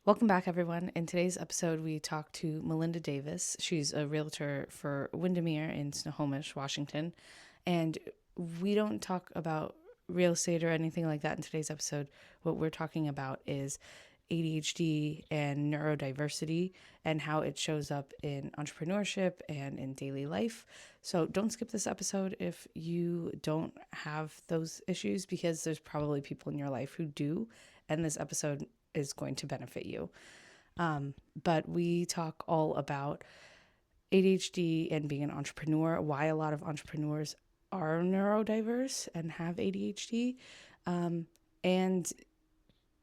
Welcome back, everyone. In today's episode, we talk to MeLinda Davis. She's a realtor for Windermere in Snohomish, Washington. And we don't talk about real estate or anything like that in today's episode. What we're talking about is ADHD and neurodiversity and how it shows up in entrepreneurship and in daily life. So don't skip this episode if you don't have those issues, because there's probably people in your life who do, and this episode is going to benefit you. But we talk all about ADHD and being an entrepreneur, why a lot of entrepreneurs are neurodiverse and have ADHD, and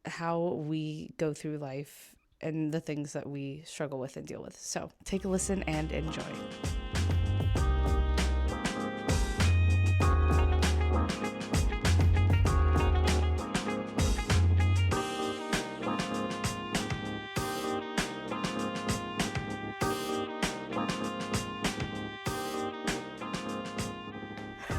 how we go through life and the things that we struggle with and deal with. So take a listen and enjoy.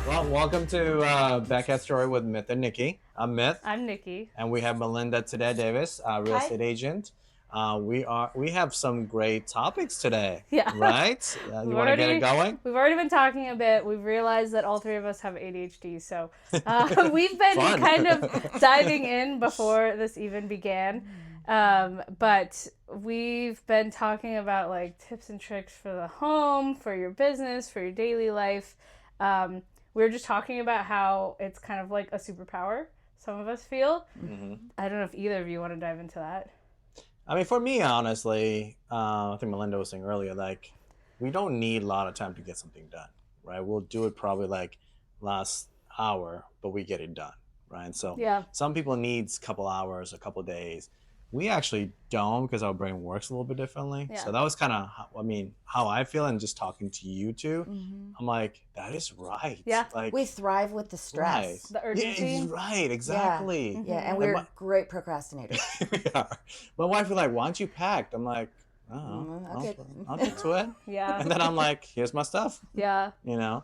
Well, welcome to Backyard Story with Myth and Nikki. I'm Myth. I'm Nikki. And we have MeLinda Davis, real estate agent. We have some great topics today. Yeah. Right? You want to get it going? We've already been talking a bit. We've realized that all three of us have ADHD. So we've been kind of diving in before this even began. But we've been talking about like tips and tricks for the home, for your business, for your daily life. We were just talking about how it's kind of like a superpower, some of us feel. Mm-hmm. I don't know if either of you want to dive into that. I mean, for me, honestly, I think MeLinda was saying earlier, like, we don't need a lot of time to get something done, right? We'll do it probably like last hour, but we get it done, right? So some people needs a couple hours, a couple days. We actually don't, because our brain works a little bit differently. Yeah. So that was kind of, how I feel, and just talking to you two, I'm like, that is right. Yeah, like, we thrive with the stress. Right. The urgency. Yeah, right, exactly. Yeah, mm-hmm. And we're great procrastinators. We are. My wife was like, why aren't you packed? I'm like, I'll get to it. Yeah. And then I'm like, here's my stuff. Yeah. You know?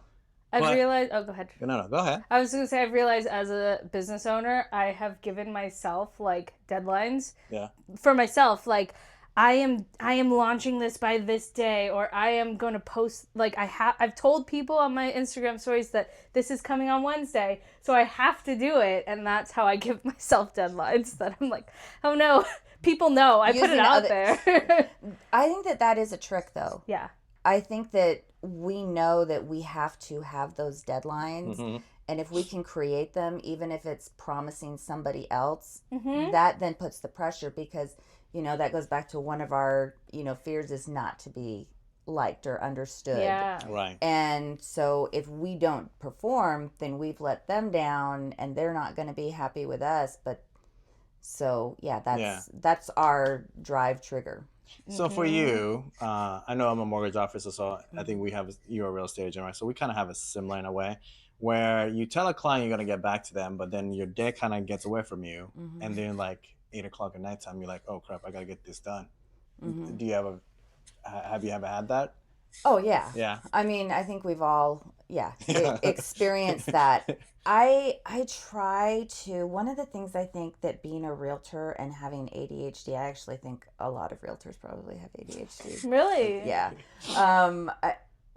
I've realized... Oh, go ahead. No, go ahead. I was going to say, I've realized as a business owner, I have given myself, like, deadlines. Yeah. For myself, like, I am launching this by this day, or I am going to post, like, I've told people on my Instagram stories that this is coming on Wednesday, so I have to do it, and that's how I give myself deadlines, that I'm like, oh no, people know, I put it out there. I think that is a trick, though. Yeah. I think that we know that we have to have those deadlines, and if we can create them, even if it's promising somebody else, that then puts the pressure, because, you know, that goes back to one of our, fears is not to be liked or understood. Yeah. Right. And so if we don't perform, then we've let them down, and they're not going to be happy with us. But so, that's our drive trigger. So for you, I know I'm a mortgage officer, so I think you're a real estate agent, right? So we kind of have a similar in a way, where you tell a client you're going to get back to them, but then your day kind of gets away from you. And then like 8 o'clock at nighttime, you're like, oh crap, I got to get this done. Do you have you ever had that? Oh, yeah. Yeah. I mean, I think we've all, experienced that. I try to, one of the things I think that being a realtor and having ADHD, I actually think a lot of realtors probably have ADHD. Really? Yeah.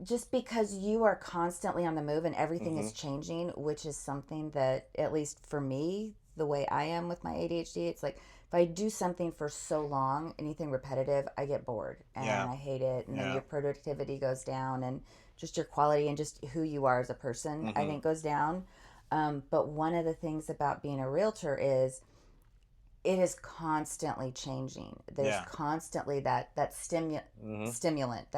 Just because you are constantly on the move and everything is changing, which is something that, at least for me, the way I am with my ADHD, it's like, if I do something for so long, anything repetitive, I get bored and I hate it. And then your productivity goes down, and just your quality and just who you are as a person, I think, goes down. But one of the things about being a realtor is it is constantly changing. There's constantly that stimulant,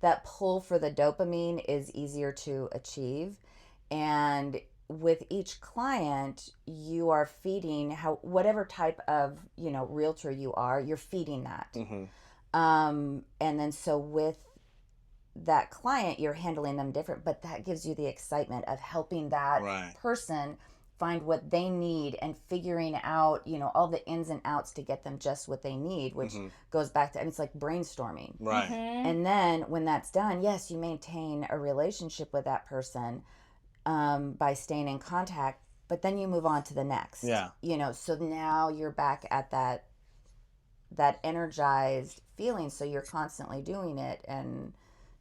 that pull for the dopamine is easier to achieve. And with each client, you are feeding whatever type of, realtor you are, you're feeding that. And then so with that client, you're handling them different, but that gives you the excitement of helping that person find what they need and figuring out, all the ins and outs to get them just what they need, which goes back to, it's like brainstorming. Right. And then when that's done, yes, you maintain a relationship with that person by staying in contact, but then you move on to the next. Yeah. So now you're back at that that energized feeling, so you're constantly doing it. And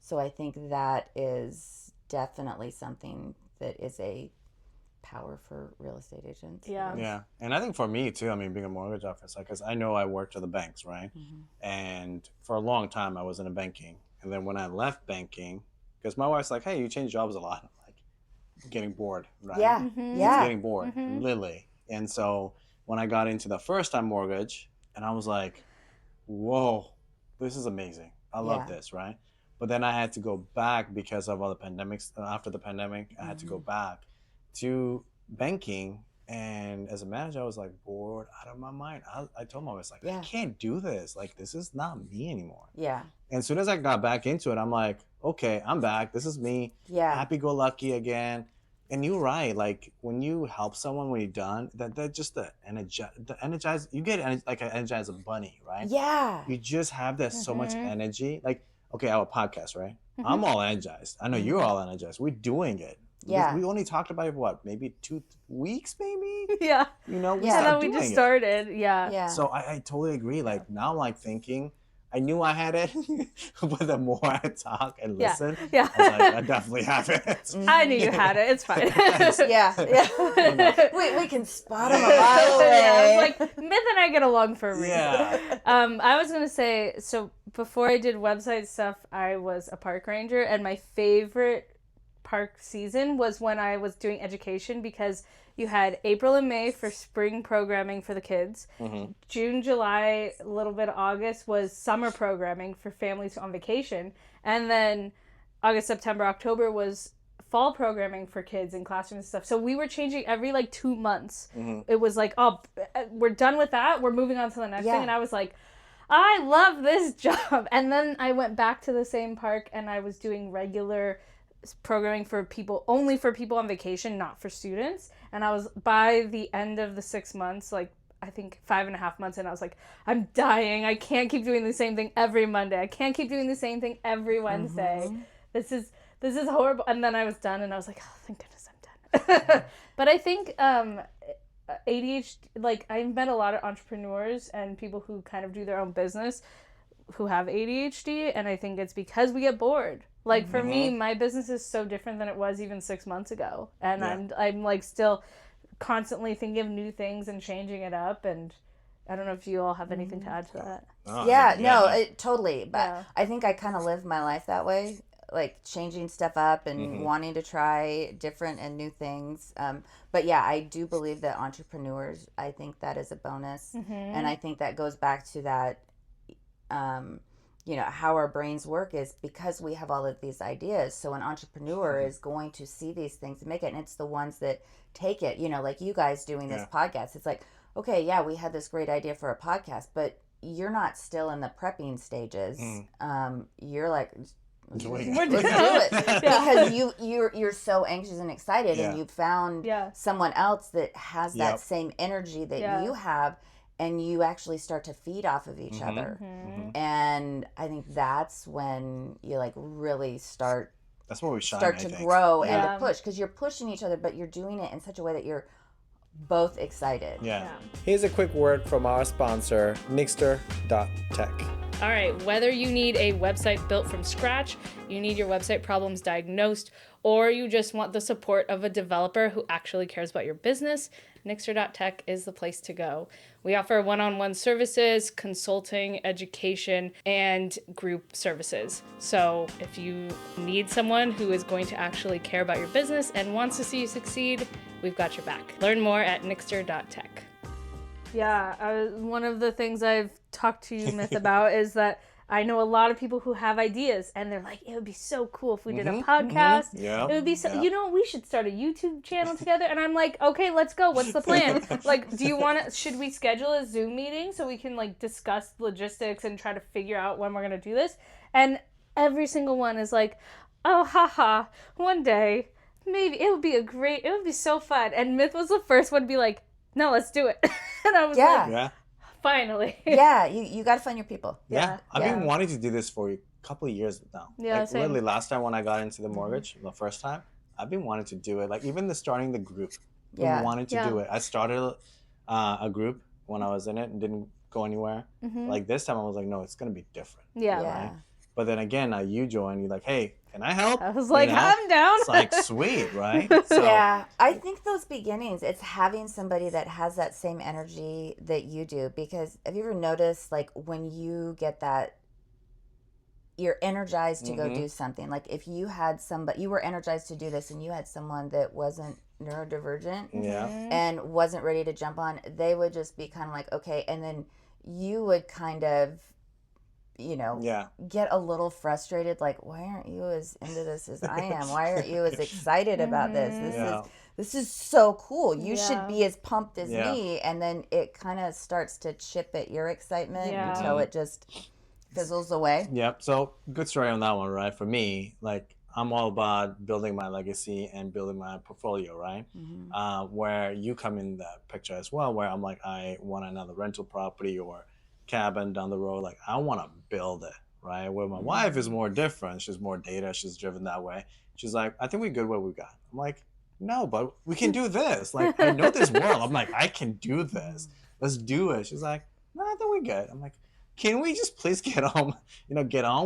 so I think that is definitely something that is a power for real estate agents. Yeah. And I think for me too, I mean, being a mortgage officer, because I know I worked for the banks, right? And for a long time I was in banking. And then when I left banking, because my wife's like, hey, you change jobs a lot. I'm like, getting bored, right? Yeah. It's getting bored, literally. And so when I got into the first time mortgage, and I was like, whoa, this is amazing. I love this, right? But then I had to go back because of all the pandemics. After the pandemic, I had to go back to banking. And as a manager, I was like bored out of my mind. I told my wife, like, I can't do this. Like, this is not me anymore. Yeah. And as soon as I got back into it, I'm like, okay, I'm back. This is me. Yeah. Happy-go-lucky again. And you're right. Like, when you help someone when you're done, that just the energize. You get like an energized bunny, right? Yeah. You just have that so much energy. Like, okay, our podcast, right? I'm all energized. I know you're all energized. We're doing it. Yeah. We only talked about it for what, maybe 2 weeks, maybe? Yeah. You know, we Yeah. And then started we just doing it. started. Yeah. Yeah. So I totally agree. Like, now I'm like thinking, I knew I had it, but the more I talk and listen, Yeah. I was like, I definitely have it. I knew you had it. It's fine. Yeah. We can spot them a mile away. Yeah, like Myth and I get along for a reason. Yeah. I was gonna say, so before I did website stuff, I was a park ranger, and my favorite park season was when I was doing education, because you had April and May for spring programming for the kids. June, July, a little bit of August was summer programming for families on vacation. And then August, September, October was fall programming for kids in classrooms and stuff. So we were changing every 2 months. It was like, oh, we're done with that. We're moving on to the next thing. And I was like, I love this job. And then I went back to the same park and I was doing regular programming for people, only for people on vacation, not for students. And I was, by the end of the 6 months, I think 5.5 months in, I was like, I'm dying. I can't keep doing the same thing every Monday. I can't keep doing the same thing every Wednesday. This is horrible. And then I was done and I was like, oh, thank goodness I'm done. But I think ADHD, I've met a lot of entrepreneurs and people who kind of do their own business who have ADHD, and I think it's because we get bored. For me, my business is so different than it was even 6 months ago, and I'm still constantly thinking of new things and changing it up. And I don't know if you all have anything to add to that. Totally. But I think I kind of live my life that way, changing stuff up and wanting to try different and new things. But yeah, I do believe that entrepreneurs, I think that is a bonus, and I think that goes back to that. How our brains work is because we have all of these ideas. So an entrepreneur is going to see these things and make it. And it's the ones that take it, like you guys doing this podcast. It's like, okay, yeah, we had this great idea for a podcast, but you're not still in the prepping stages. You're like, let's do it. Because you're so anxious and excited, and you found someone else that has that same energy that you have. And you actually start to feed off of each other. And I think that's when you really start. That's where we shine, start to grow and to push, because you're pushing each other, but you're doing it in such a way that you're both excited. Here's a quick word from our sponsor, Nixter.tech. All right, whether you need a website built from scratch, you need your website problems diagnosed, or you just want the support of a developer who actually cares about your business, Nixter.tech is the place to go. We offer one-on-one services, consulting, education, and group services. So if you need someone who is going to actually care about your business and wants to see you succeed, we've got your back. Learn more at Nixter.tech. Yeah, one of the things I've talked to you, Myth, about is that I know a lot of people who have ideas, and they're like, it would be so cool if we did a podcast. It would be so, we should start a YouTube channel together. And I'm like, okay, let's go. What's the plan? Do you want to, should we schedule a Zoom meeting so we can discuss logistics and try to figure out when we're going to do this? And every single one is like, oh, haha, one day, maybe it would be so fun. And Myth was the first one to be like, no, let's do it. And I was like, finally. You got to find your people. I've been wanting to do this for a couple of years now. Same. Literally last time when I got into the mortgage, the first time, I've been wanting to do it. Even starting the group, I've been wanting to do it. I started a group when I was in it and didn't go anywhere. Like this time I was like, no, it's gonna be different. Yeah. Right. But then again, you joined. You're like, hey, can I help? I was like, I'm down. It's like sweet, right? So, yeah, I think those beginnings, it's having somebody that has that same energy that you do. Because have you ever noticed, like, when you get that, you're energized to go do something. Like if you had somebody, you were energized to do this, and you had someone that wasn't neurodivergent and wasn't ready to jump on, they would just be kind of like, okay, and then you would kind of, get a little frustrated, like, why aren't you as into this as I am? Why aren't you as excited about this? This is so cool. You should be as pumped as me. And then it kind of starts to chip at your excitement until it just fizzles away. Yep. So good story on that one, right? For me, like, I'm all about building my legacy and building my portfolio, right? Where you come in that picture as well, where I'm like, I want another rental property or cabin down the road. Like, I want to build it, right? Where my wife is more different. She's more data. She's driven that way. She's like, I think we're good where we got. I'm like, no, but we can do this. Like, I know this world. I'm like, I can do this. Let's do it. She's like, no, I think we're good. I'm like, can we just please get on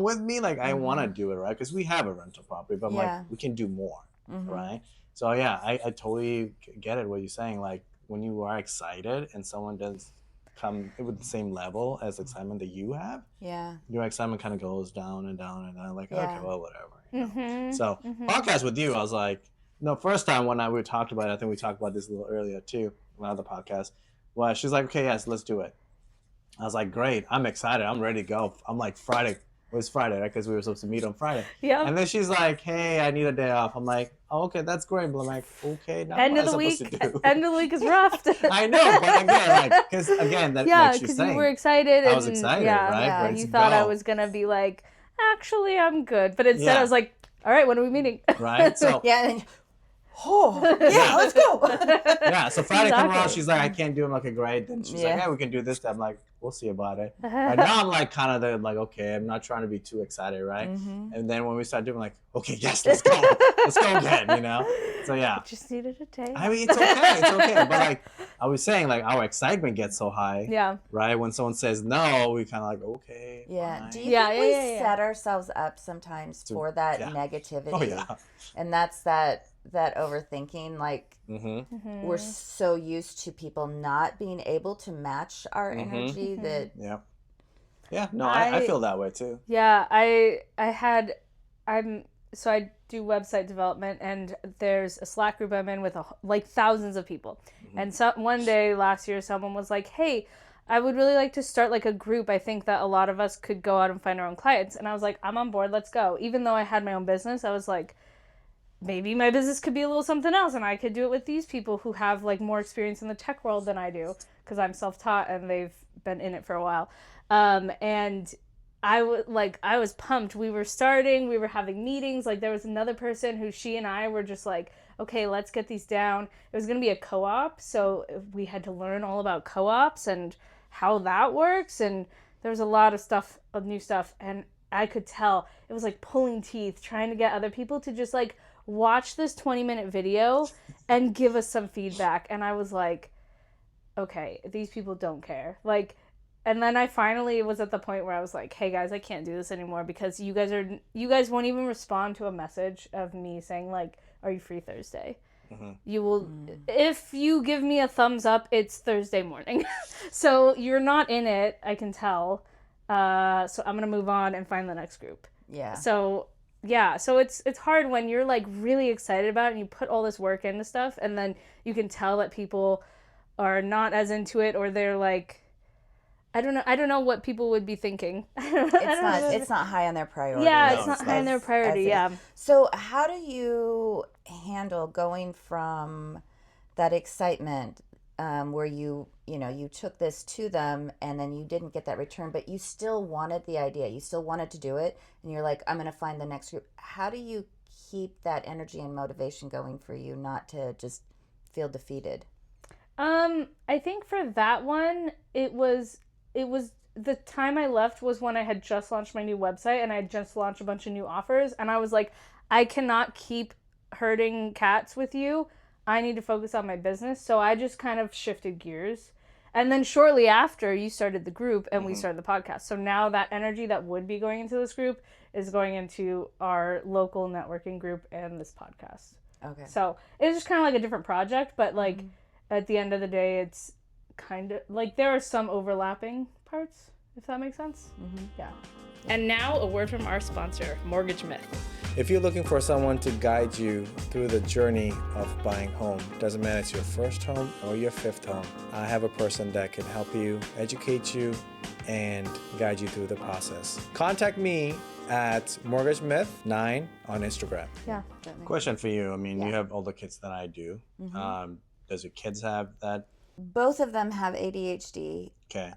with me? Like, I want to do it, right? Because we have a rental property, but I'm like, we can do more, right? So yeah, I totally get it, what you're saying. Like, when you are excited and someone does come with the same level as excitement that you have, your excitement kind of goes down and down and down. Like, okay, well, whatever. So podcast with you, I was like, no, first time when we talked about it, I think we talked about this a little earlier too, on the podcast. Well, she's like, okay, yes, let's do it. I was like, great, I'm excited, I'm ready to go. I'm like, Friday. It was Friday, right? Because we were supposed to meet on Friday. Yeah. And then she's like, hey, I need a day off. I'm like, oh, okay, that's great. But I'm like, okay, now what am I supposed to do? End of the week is rough. I know, but again, like, because again, like she's saying, you were excited. I was excited, right? Yeah, you thought I was going to be like, actually, I'm good. But instead I was like, all right, when are we meeting? Right? So and let's go. So Friday come around, she's like, I can't do it. I'm like, okay, great. Then she's like, yeah, we can do this. I'm like, we'll see about it. And now I'm like, kind of like, okay, I'm not trying to be too excited, right? And then when we start doing, like, okay, yes, let's go. Let's go again, So yeah. I just needed a day. I mean, it's okay. But like I was saying, like, our excitement gets so high. Yeah. Right? When someone says no, we kind of like, okay. Yeah. Fine. Do you think we set ourselves up sometimes for that negativity? Oh, yeah. And that's that overthinking, like we're so used to people not being able to match our energy that I feel that way too. So I do website development, and there's a Slack group I'm in with like thousands of people. And so one day last year, someone was like, hey, I would really like to start like a group. I think that a lot of us could go out and find our own clients. And I was like, I'm on board, let's go. Even though I had my own business, I was like, maybe my business could be a little something else, and I could do it with these people who have like more experience in the tech world than I do, because I'm self-taught and they've been in it for a while. And I was pumped. We were having meetings. Like, there was another person who she and I were just like, okay, let's get these down. It was going to be a co-op, so we had to learn all about co-ops and how that works. And there was a lot of new stuff, and I could tell it was like pulling teeth trying to get other people to just like watch this 20-minute video and give us some feedback. And I was like, okay, these people don't care. Like, and then I finally was at the point where I was like, hey guys, I can't do this anymore, because you guys won't even respond to a message of me saying like, are you free Thursday? You will, if you give me a thumbs up, it's Thursday morning. So you're not in it, I can tell. So I'm going to move on and find the next group. Yeah. So it's hard when you're like really excited about it and you put all this work into stuff, and then you can tell that people are not as into it, or they're like, I don't know what people would be thinking. It's not high on their priority. Yeah, it's not high on their priority. Yeah. So how do you handle going from that excitement where you took this to them and then you didn't get that return, but you still wanted the idea, you still wanted to do it, and you're like, I'm going to find the next group. How do you keep that energy and motivation going for you not to just feel defeated? I think for that one, it was the time I left was when I had just launched my new website and I had just launched a bunch of new offers, and I was like, I cannot keep herding cats with you. I need to focus on my business. So I just kind of shifted gears. And then shortly after, you started the group and we started the podcast. So now that energy that would be going into this group is going into our local networking group and this podcast. Okay. So it's just kind of like a different project, but like at the end of the day, it's kind of like there are some overlapping parts, if that makes sense. Yeah. And now a word from our sponsor, Mortgage Myth. If you're looking for someone to guide you through the journey of buying home, doesn't matter if it's your first home or your fifth home, I have a person that can help you, educate you, and guide you through the process. Contact me at Mortgage Myth 9 on Instagram. Yeah. Question for you. I mean, you have older kids than I do. Does your kids have that? Both of them have ADHD. Okay.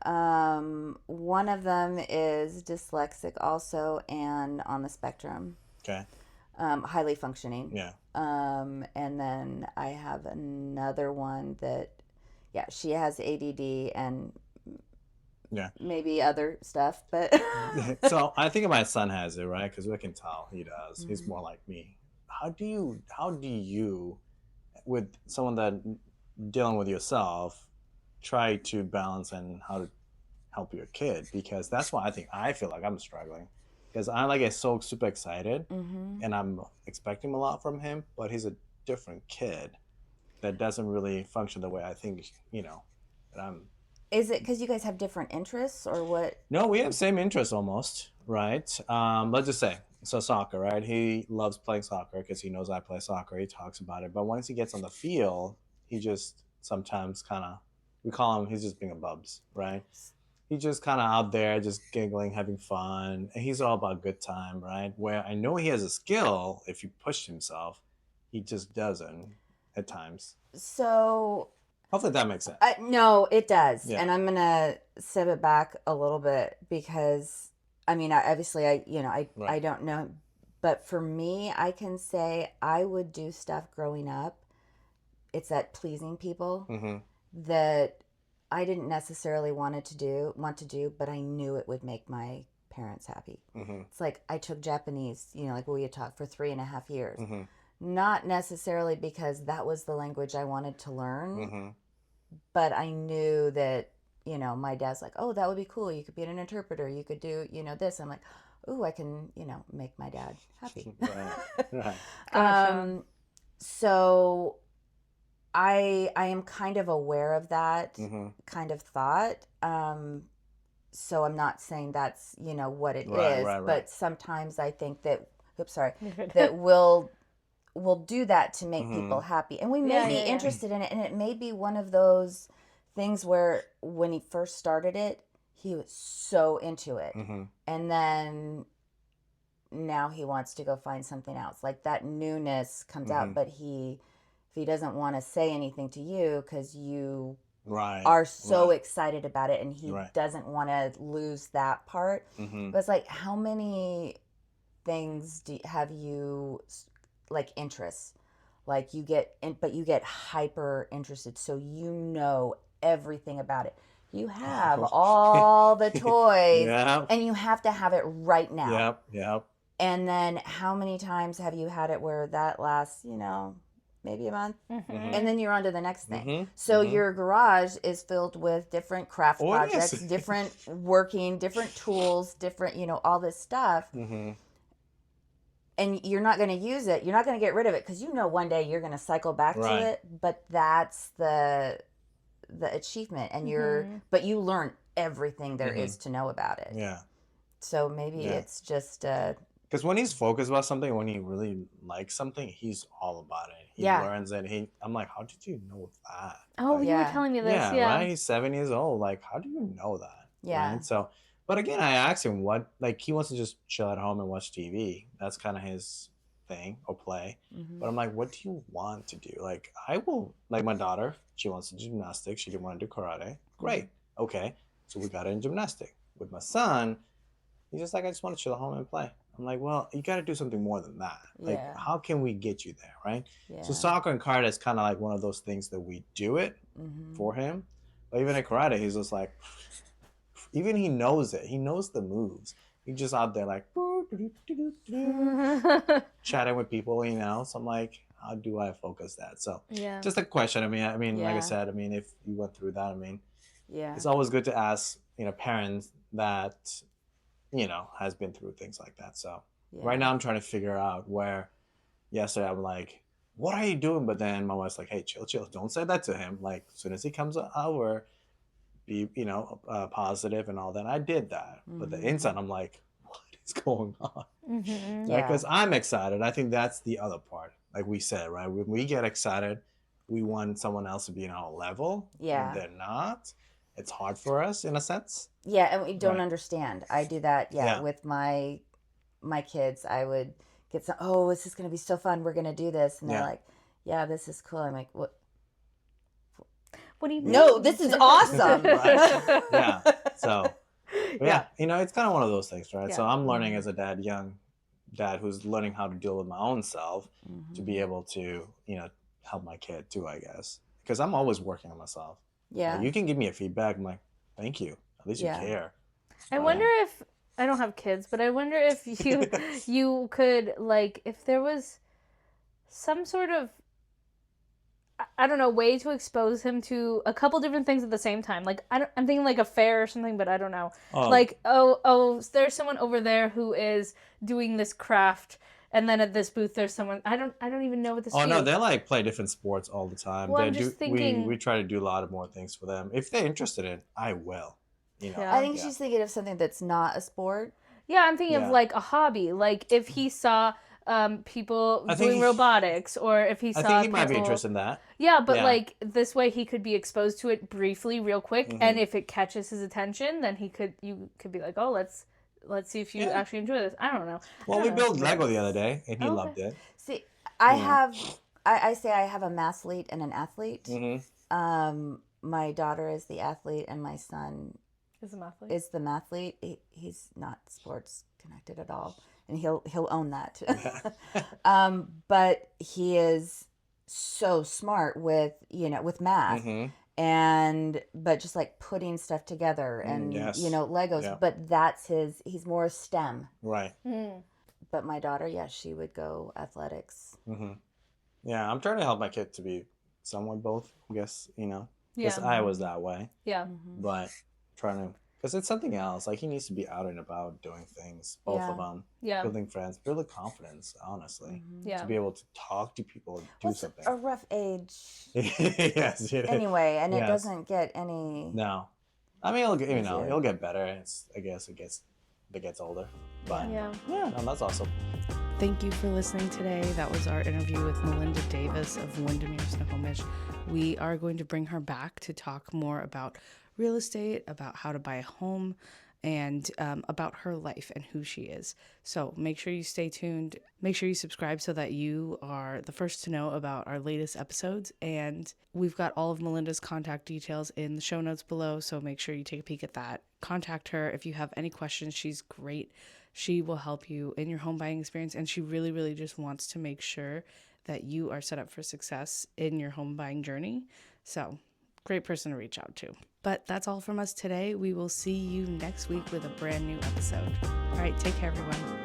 One of them is dyslexic also and on the spectrum. Okay. Highly functioning. Yeah. And then I have another one that, she has ADD and maybe other stuff, but. So I think my son has it, right? Because we can tell he does. He's more like me. How do you, with someone that dealing with yourself, try to balance and how to help your kid? Because that's why I feel like I'm struggling. Because I get so super excited and I'm expecting a lot from him, but he's a different kid that doesn't really function the way I think, that I'm. Is it because you guys have different interests or what? No, we have same interests almost, right? Let's just say, so soccer, right? He loves playing soccer because he knows I play soccer. He talks about it. But once he gets on the field, he just sometimes we call him, he's just being a bubs, right? He's just kind of out there, just giggling, having fun. And he's all about good time, right? Where I know he has a skill, if he pushed himself, he just doesn't at times. So... Hopefully that makes sense. No, it does. Yeah. And I'm going to step it back a little bit because, I mean, obviously, I don't know. But for me, I can say I would do stuff growing up. It's that pleasing people that I didn't necessarily want to do, but I knew it would make my parents happy. It's like I took Japanese, like we had taught for 3.5 years. Not necessarily because that was the language I wanted to learn, but I knew that, my dad's like, oh, that would be cool. You could be an interpreter. You could do, this. I'm like, oh, I can, make my dad happy. Right. Gotcha. So I am kind of aware of that kind of thought. So I'm not saying that's, what it is, but sometimes I think that, that we'll do that to make people happy. And we may be interested in it. And it may be one of those things where when he first started it, he was so into it. And then now he wants to go find something else. Like that newness comes out, but if he doesn't want to say anything to you because you are so excited about it and he doesn't want to lose that part. But it's like, how many things have you, like interests? Like you get hyper interested. So everything about it. You have all the toys and you have to have it right now. Yep. And then how many times have you had it where that lasts, maybe a month, and then you're on to the next thing. So your garage is filled with different craft projects, different different tools, different, all this stuff. And you're not going to use it. You're not going to get rid of it because one day you're going to cycle back to it. But that's the achievement, and but you learn everything there is to know about it. Yeah. So maybe it's just because when he's focused about something, when he really likes something, he's all about it. He learns it. I'm like, how did you know that? Oh, you were telling me this. Yeah. Right. He's 7 years old. Like, how do you know that? Yeah. Right? So, but again, I asked him he wants to just chill at home and watch TV. That's kind of his thing, or play. But I'm like, what do you want to do? Like, I will, like my daughter, she wants to do gymnastics. She didn't want to do karate. Great. Okay. So we got her in gymnastics. With my son, he's just like, I just want to chill at home and play. I'm like, well, you got to do something more than that. Like, how can we get you there, right? Yeah. So soccer and karate is kind of like one of those things that we do it for him. But even at karate, he's just like, even he knows it. He knows the moves. He's just out there like, chatting with people, So I'm like, how do I focus that? So just a question. I mean, like I said, if you went through that, Yeah. it's always good to ask, parents that, has been through things like that. So Yeah. right now I'm trying to figure out where yesterday I'm like, what are you doing? But then my wife's like, hey, chill. Don't say that to him. Like, as soon as he comes over, be, positive and all that. I did that. But the inside, I'm like, what is going on? Mm-hmm. Yeah. Because I'm excited. I think that's the other part. Like we said, right? When we get excited, we want someone else to be on our level. Yeah. And they're not. It's hard for us in a sense. Yeah, and we don't Right. understand. I do that, Yeah. with my kids. I would get some, oh, this is going to be so fun. We're going to do this. And they're Yeah. like, yeah, this is cool. I'm like, what? What do you mean? No, this is awesome. Right. Yeah. So, but Yeah. it's kind of one of those things, right? Yeah. So I'm learning as a dad, young dad who's learning how to deal with my own self to be able to, help my kid too, I guess. Because I'm always working on myself. Yeah. Like, you can give me a feedback. I'm like, thank you. At least Yeah. you care. I wonder if I don't have kids, but I wonder if you could, like, if there was some sort of, I don't know, way to expose him to a couple different things at the same time. Like, I'm thinking like a fair or something, but I don't know. Like, there's someone over there who is doing this craft, and then at this booth there's someone. I don't even know what this. Oh no, they like play different sports all the time. Well, I'm just thinking. We try to do a lot of more things for them. If they're interested in, I will. Yeah. I think she's thinking of something that's not a sport. Yeah, I'm thinking of like a hobby. Like if he saw people doing robotics, or if he saw I think he people... might be interested in that. Yeah, but like this way he could be exposed to it briefly, real quick, and if it catches his attention, then you could be like, oh, let's see if you actually enjoy this. I don't know. Well, we built Lego the other day, and he loved it. See, I say I have a mathlete and an athlete. Mm-hmm. My daughter is the athlete, and my son Is a mathlete. is the mathlete. He's not sports connected at all, and he'll own that. But he is so smart with math. But just like putting stuff together and Legos. Yeah. But he's more STEM. Right. But my daughter, she would go athletics. Yeah, I'm trying to help my kid to be somewhat both, I guess, because Yeah. I was that way. Yeah. But trying to, because it's something else. Like, he needs to be out and about doing things, both of them. Yeah. Building friends, building confidence, honestly. Yeah. To be able to talk to people and do something. A rough age. Yes. Anyway, and it Yes. doesn't get any. No. I mean, Easier. it'll get better. I guess it gets older. But Yeah. no, that's awesome. Thank you for listening today. That was our interview with MeLinda Davis of Windermere, Snohomish. We are going to bring her back to talk more about real estate, about how to buy a home, and about her life and who she is. So make sure you stay tuned. Make sure you subscribe so that you are the first to know about our latest episodes. And we've got all of Melinda's contact details in the show notes below, so make sure you take a peek at that. Contact her if you have any questions. She's great. She will help you in your home buying experience, and she really, really just wants to make sure that you are set up for success in your home buying journey. So, great person to reach out to. But that's all from us today. We will see you next week with a brand new episode. All right, take care, everyone.